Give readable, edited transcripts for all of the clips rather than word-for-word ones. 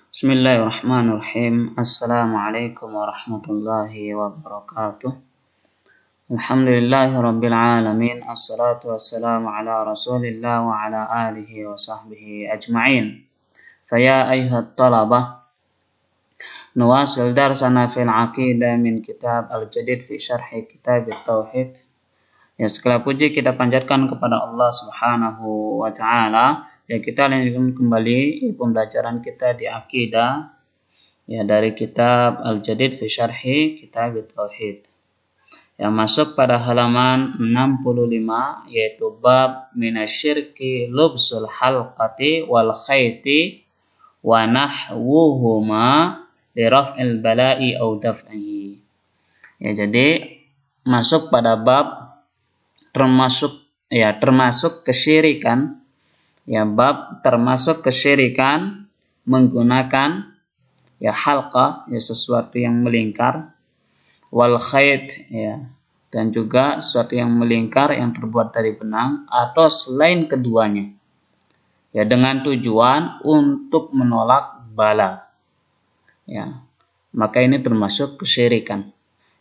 Bismillahirrahmanirrahim. Assalamualaikum warahmatullahi wabarakatuh. Alhamdulillahirabbil alamin. Assalatu wassalamu ala Rasulillah wa ala alihi wa sahbihi ajma'in. Faya ayyuhat talabah, nuwasil darsana fil aqidah min kitab al-jadid fi syarhi kitab at-tauhid. Ya, segala puji kita panjatkan kepada Allah Subhanahu wa taala. Ya, kita lanjutkan kembali pembelajaran kita di akidah ya dari kitab Al-Jadid fi Syarhi Kitab Tauhid. Yang masuk pada halaman 65 yaitu bab minasyirki lubsul halqati wal khayti wa nahwuhuma li raf'il bala'i aw daf'ihi. Ya, jadi masuk pada bab termasuk kesyirikan. Ya, bab termasuk kesyirikan menggunakan ya halqa, ya sesuatu yang melingkar, wal khayt, ya, dan juga sesuatu yang melingkar yang terbuat dari benang atau selain keduanya. Ya, dengan tujuan untuk menolak bala. Ya, maka ini termasuk kesyirikan.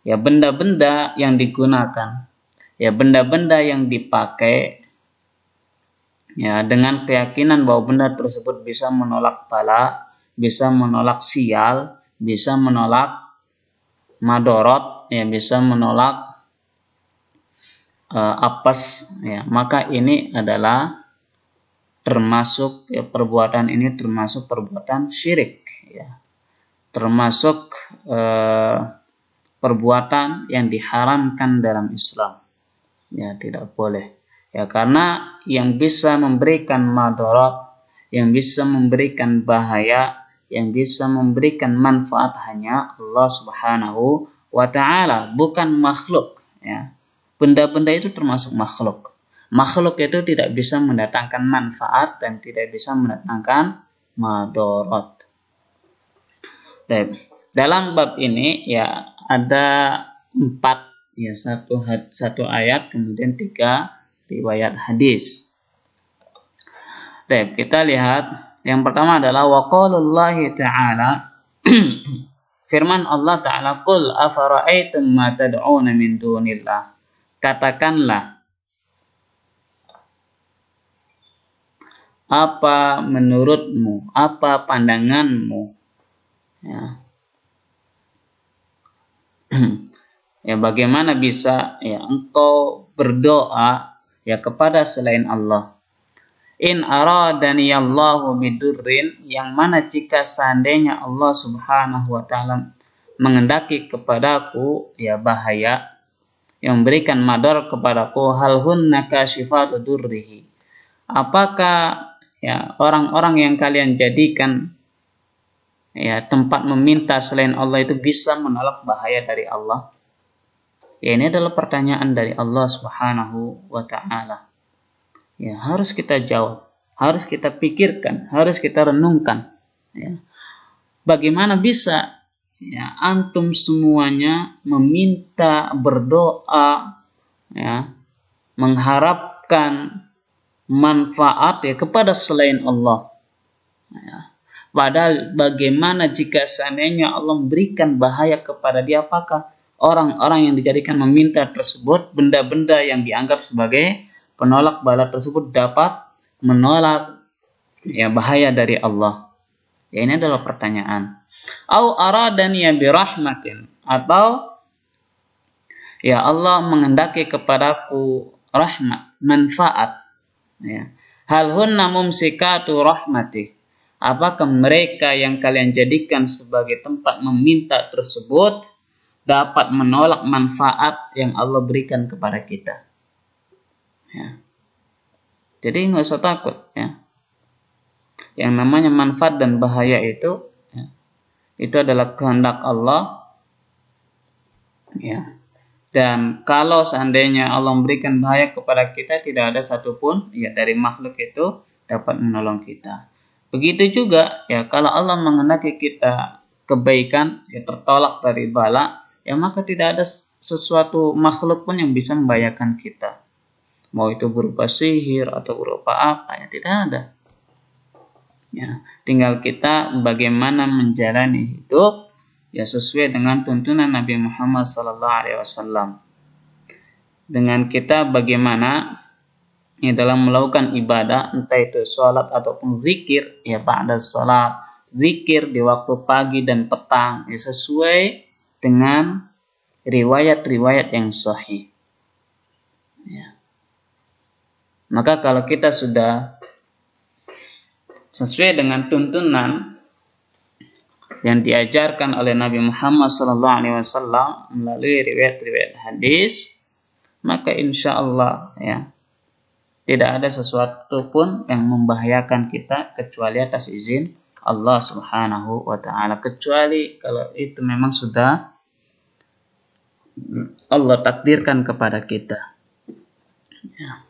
Ya, benda-benda yang digunakan, ya benda-benda yang dipakai ya dengan keyakinan bahwa benda tersebut bisa menolak bala, bisa menolak sial, bisa menolak madorot, ya bisa menolak apes, ya maka ini adalah termasuk ya perbuatan ini termasuk perbuatan syirik, ya termasuk perbuatan yang diharamkan dalam Islam, ya tidak boleh. Ya, karena yang bisa memberikan madarat, yang bisa memberikan bahaya, yang bisa memberikan manfaat hanya Allah Subhanahu wa taala, bukan makhluk, ya. Benda-benda itu termasuk makhluk. Makhluk itu tidak bisa mendatangkan manfaat dan tidak bisa mendatangkan madarat. Dalam bab ini ya ada 4, ya satu ayat, kemudian 3 riwayat hadis. Baik, kita lihat yang pertama adalah waqaulullahi ta'ala firman Allah Ta'ala, qul afara'aitum ma tad'una min dunillah, katakanlah apa menurutmu, apa pandanganmu, ya ya bagaimana bisa ya engkau berdoa ya kepada selain Allah. In aradaniyallahu bidurrin, yang mana jika seandainya Allah Subhanahu wa taala mengendaki kepadaku ya bahaya, yang memberikan madar kepadaku, hal hunna kasyifatu durrihi, apakah ya orang-orang yang kalian jadikan ya tempat meminta selain Allah itu bisa menolak bahaya dari Allah? Ya, ini adalah pertanyaan dari Allah Subhanahu wa ta'ala. Ya, harus kita jawab, harus kita pikirkan, harus kita renungkan. Ya. Bagaimana bisa ya antum semuanya meminta, berdoa, ya, mengharapkan manfaat ya kepada selain Allah. Ya. Padahal bagaimana jika seandainya Allah memberikan bahaya kepada dia, apakah orang-orang yang dijadikan meminta tersebut, benda-benda yang dianggap sebagai penolak bala tersebut dapat menolak ya bahaya dari Allah? Ya, ini adalah pertanyaan. Au aradani birahmatin, atau ya Allah mengendaki kepadaku rahmat, manfaat, ya. Hal hunna mumsikatu rahmati, apakah mereka yang kalian jadikan sebagai tempat meminta tersebut dapat menolak manfaat yang Allah berikan kepada kita? Ya. Jadi nggak usah takut, ya. Yang namanya manfaat dan bahaya itu, ya, itu adalah kehendak Allah, ya. Dan kalau seandainya Allah memberikan bahaya kepada kita, tidak ada satupun ya dari makhluk itu dapat menolong kita. Begitu juga ya kalau Allah mengendaki kita kebaikan, ya tertolak dari bala, ya maka tidak ada sesuatu makhluk pun yang bisa membahayakan kita. Mau itu berupa sihir atau berupa apa, ya tidak ada. Ya, tinggal kita bagaimana menjalani hidup ya sesuai dengan tuntunan Nabi Muhammad SAW. Dengan kita bagaimana ya dalam melakukan ibadah, entah itu sholat ataupun zikir ya ba'da sholat, zikir di waktu pagi dan petang ya sesuai dengan riwayat-riwayat yang sahih. Ya. Maka kalau kita sudah sesuai dengan tuntunan yang diajarkan oleh Nabi Muhammad SAW melalui riwayat-riwayat hadis, maka insya Allah ya tidak ada sesuatu pun yang membahayakan kita kecuali atas izin Allah Subhanahu wa Ta'ala, kecuali kalau itu memang sudah Allah takdirkan kepada kita. Ya.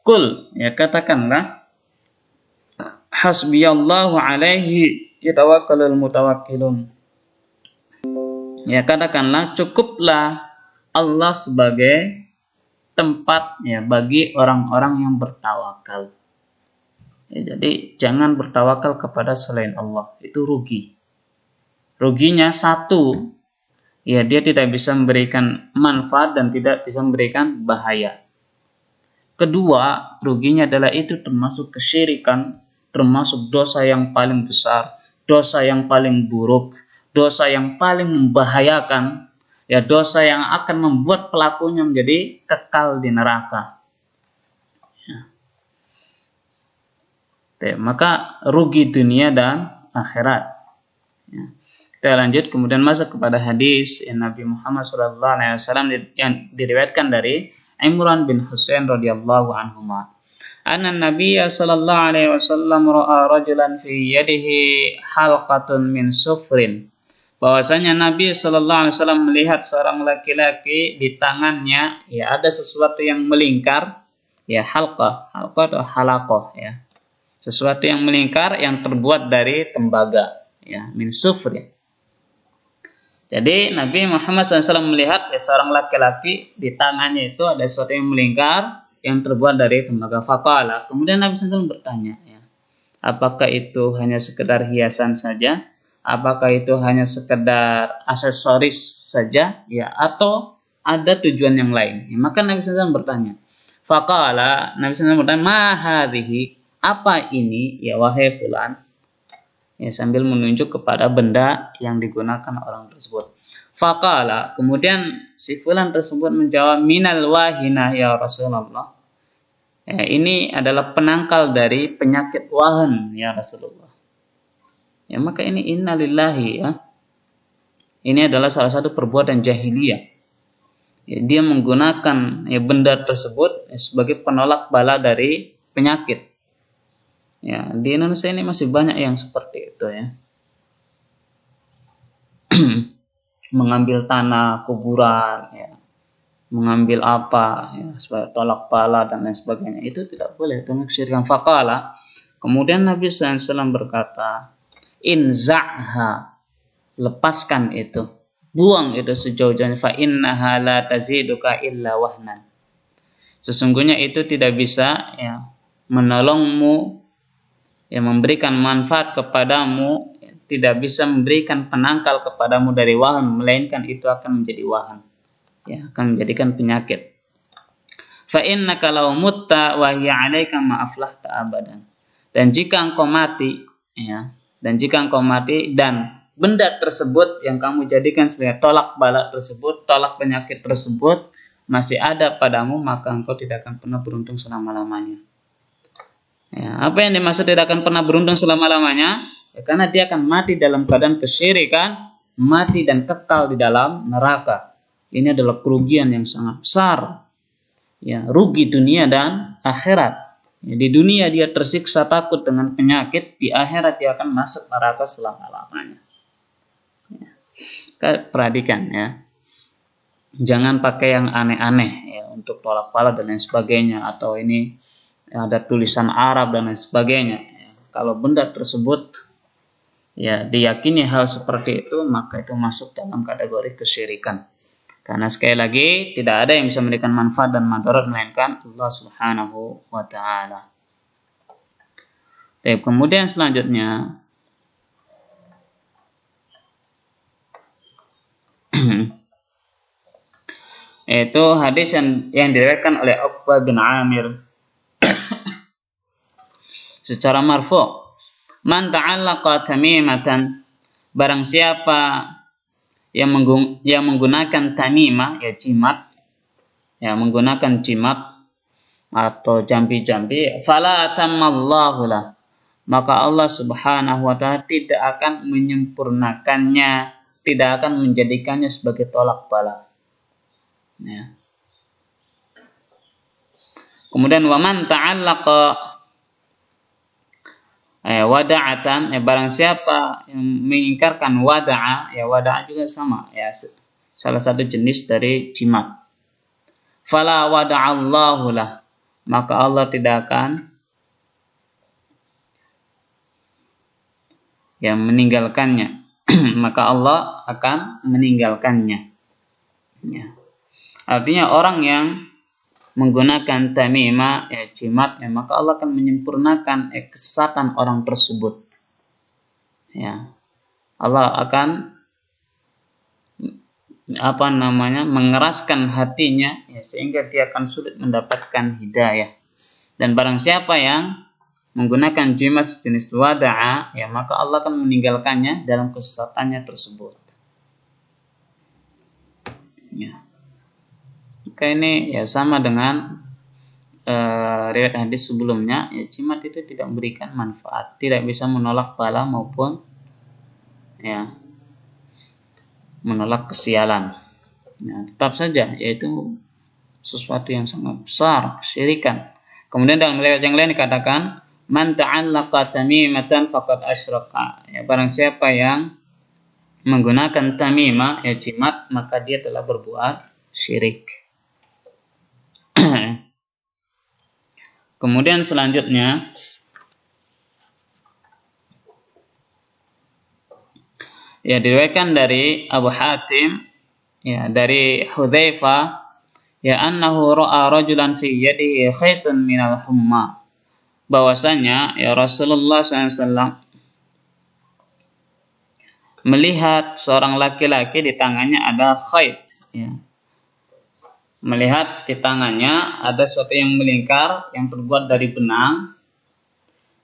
Kul ya katakanlah, hasbiyallahu alaihi yatawakkalul mutawakkilun. Ya katakanlah, cukuplah Allah sebagai tempat ya bagi orang-orang yang bertawakal. Ya, jadi jangan bertawakal kepada selain Allah, itu rugi. Ruginya satu, ya dia tidak bisa memberikan manfaat dan tidak bisa memberikan bahaya. Kedua, ruginya adalah itu termasuk kesyirikan, termasuk dosa yang paling besar, dosa yang paling buruk, dosa yang paling membahayakan, ya dosa yang akan membuat pelakunya menjadi kekal di neraka. Ya. Maka rugi dunia dan akhirat. Ya. Kita lanjut kemudian masuk kepada hadis Nabi Muhammad SAW yang diriwayatkan dari Imran bin Husain radhiyallahu anhuma. Anna Nabiy sallallahu alaihi wasallam ra'a rajulan fi yadihi halqatun min sufrin. Bahwasanya Nabi sallallahu alaihi wasallam melihat seorang laki-laki di tangannya ya ada sesuatu yang melingkar, ya halqah atau halaqah ya. Sesuatu yang melingkar yang terbuat dari tembaga ya, min sufrin. Jadi Nabi Muhammad SAW melihat ya, seorang laki-laki di tangannya itu ada sesuatu yang melingkar yang terbuat dari tembaga. Faqala. Kemudian Nabi SAW bertanya, ya, apakah itu hanya sekedar hiasan saja? Apakah itu hanya sekedar aksesoris saja? Ya, atau ada tujuan yang lain? Ya, maka Nabi SAW bertanya. Faqala. Nabi SAW bertanya, ma hadhihi? Apa ini? Ya wahai fulan. Ya, sambil menunjuk kepada benda yang digunakan orang tersebut. Faqala, kemudian si fulan tersebut menjawab, minal wahina ya Rasulullah. Ya, ini adalah penangkal dari penyakit wahan ya Rasulullah. Ya, maka ini innalillahi ya. Ini adalah salah satu perbuatan jahiliyah. Ya, dia menggunakan ya, benda tersebut ya, sebagai penolak bala dari penyakit. Ya, di Indonesia ini masih banyak yang seperti itu ya. Mengambil tanah kuburan ya. Mengambil apa ya, sebagai tolak bala dan lain sebagainya. Itu tidak boleh, itu kesyirikan. Faqala. Kemudian Nabi SAW berkata, inza'ha, lepaskan itu. Buang itu sejauh-jauhnya. Fa innaha la taziduka illa wahnan. Sesungguhnya itu tidak bisa ya menolongmu, yang memberikan manfaat kepadamu, tidak bisa memberikan penangkal kepadamu dari wahan, melainkan itu akan menjadi wahan, ya, akan menjadikan penyakit. Fa innaka law mutta wa hiya 'alaika ma aflahta abadan. Dan jika engkau mati, ya, dan jika engkau mati dan benda tersebut yang kamu jadikan sebagai tolak bala tersebut, tolak penyakit tersebut masih ada padamu, maka engkau tidak akan pernah beruntung selama-lamanya. Ya, apa yang dimaksud tidak akan pernah beruntung selama-lamanya? Ya, karena dia akan mati dalam keadaan kesyirikan, mati dan kekal di dalam neraka. Ini adalah kerugian yang sangat besar. Ya, rugi dunia dan akhirat. Ya, di dunia dia tersiksa takut dengan penyakit, di akhirat dia akan masuk neraka selama-lamanya. Ya. Perhatikan ya. Jangan pakai yang aneh-aneh ya untuk tolak bala dan lain sebagainya, atau ini ada tulisan Arab dan lain sebagainya. Kalau benda tersebut ya diyakini hal seperti itu, maka itu masuk dalam kategori kesyirikan. Karena sekali lagi tidak ada yang bisa memberikan manfaat dan madarat melainkan Allah Subhanahu wa taala. Kemudian selanjutnya itu hadis yang diriwayatkan oleh Uqbah bin Amir secara marfu'. Man ta'allaqa tamimatan, barang siapa yang menggunakan tamimah, ya jimat, ya menggunakan jimat atau jambi-jambi, fala atammallahu lah, maka Allah Subhanahu wa taala tidak akan menyempurnakannya, tidak akan menjadikannya sebagai tolak bala. Ya. Kemudian waman ta'allaqa wada'atan, barang siapa yang mengingkarkan wada'a, ya wada'a juga sama, ya salah satu jenis dari jimat. Fala wada'allahu lah, maka Allah tidak akan yang meninggalkannya. Maka Allah akan meninggalkannya. Ya. Artinya orang yang menggunakan tamimah, ya jimat, ya maka Allah akan menyempurnakan kesesatan orang tersebut. Ya. Allah akan mengeraskan hatinya, ya, sehingga dia akan sulit mendapatkan hidayah. Dan barang siapa yang menggunakan jimat jenis wada'a, ya maka Allah akan meninggalkannya dalam kesesatannya tersebut. Ya. Maka ini ya sama dengan riwayat hadis sebelumnya, ya jimat itu tidak memberikan manfaat, tidak bisa menolak bala maupun ya menolak kesialan. Ya, tetap saja yaitu sesuatu yang sangat besar, kesyirikan. Kemudian dalam riwayat yang lain dikatakan man ta'allaqa tamimatan faqad asyraka, ya barang siapa yang menggunakan tamimah, ya jimat, maka dia telah berbuat syirik. Kemudian selanjutnya ya diriwayatkan dari Abu Hatim, ya dari Hudzaifah, ya annahu ra'a rajulan fi yadihi khaytun minal humma, bahwasanya ya Rasulullah SAW melihat seorang laki-laki di tangannya ada khayt, ya. Melihat di tangannya ada sesuatu yang melingkar yang terbuat dari benang,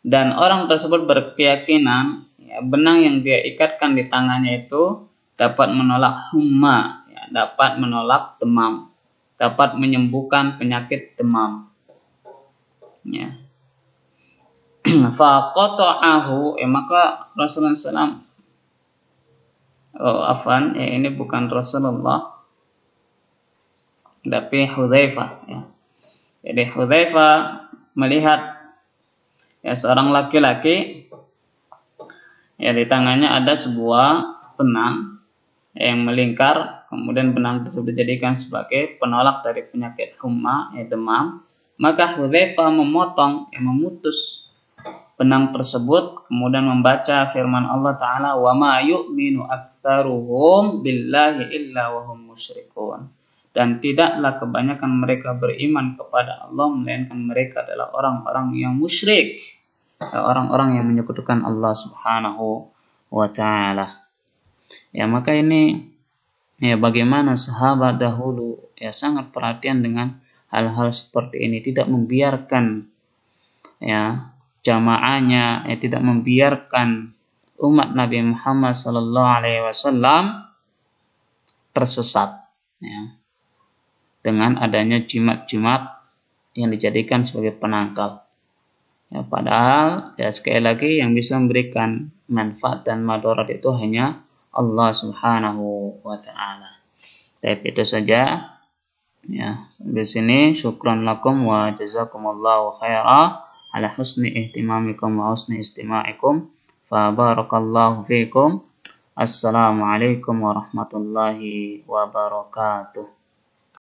dan orang tersebut berkeyakinan ya, benang yang dia ikatkan di tangannya itu dapat menolak humma, ya, dapat menolak demam, dapat menyembuhkan penyakit demam. Ya. Faqata'ahu, maka Rasulullah SAW, ini bukan Rasulullah, tapi Hudzaifah. Ya. Jadi Hudzaifah melihat ya seorang laki-laki, ya di tangannya ada sebuah benang yang melingkar, kemudian benang tersebut dijadikan sebagai penolak dari penyakit humma, ya demam. Maka Hudzaifah memotong, memutus benang tersebut, kemudian membaca firman Allah Ta'ala, wa ma yu'minu aktsaruhum billahi illa wa hum musyrikun. Dan tidaklah kebanyakan mereka beriman kepada Allah melainkan mereka adalah orang-orang yang musyrik, orang-orang yang menyekutukan Allah Subhanahu wa Ta'ala. Ya maka ini ya bagaimana sahabat dahulu ya sangat perhatian dengan hal-hal seperti ini, tidak membiarkan ya jamaahnya, ya tidak membiarkan umat Nabi Muhammad SAW tersesat, ya, dengan adanya jimat-jimat yang dijadikan sebagai penangkal. Ya, padahal ya sekali lagi yang bisa memberikan manfaat dan madarat itu hanya Allah Subhanahu wa Ta'ala. Tapi itu saja. Ya, sampai sini syukran lakum wa jazakumullahu khaira ala husni ihtimamikum wa husni istima'ikum. Fa barakallahu fikum. Assalamualaikum warahmatullahi wabarakatuh.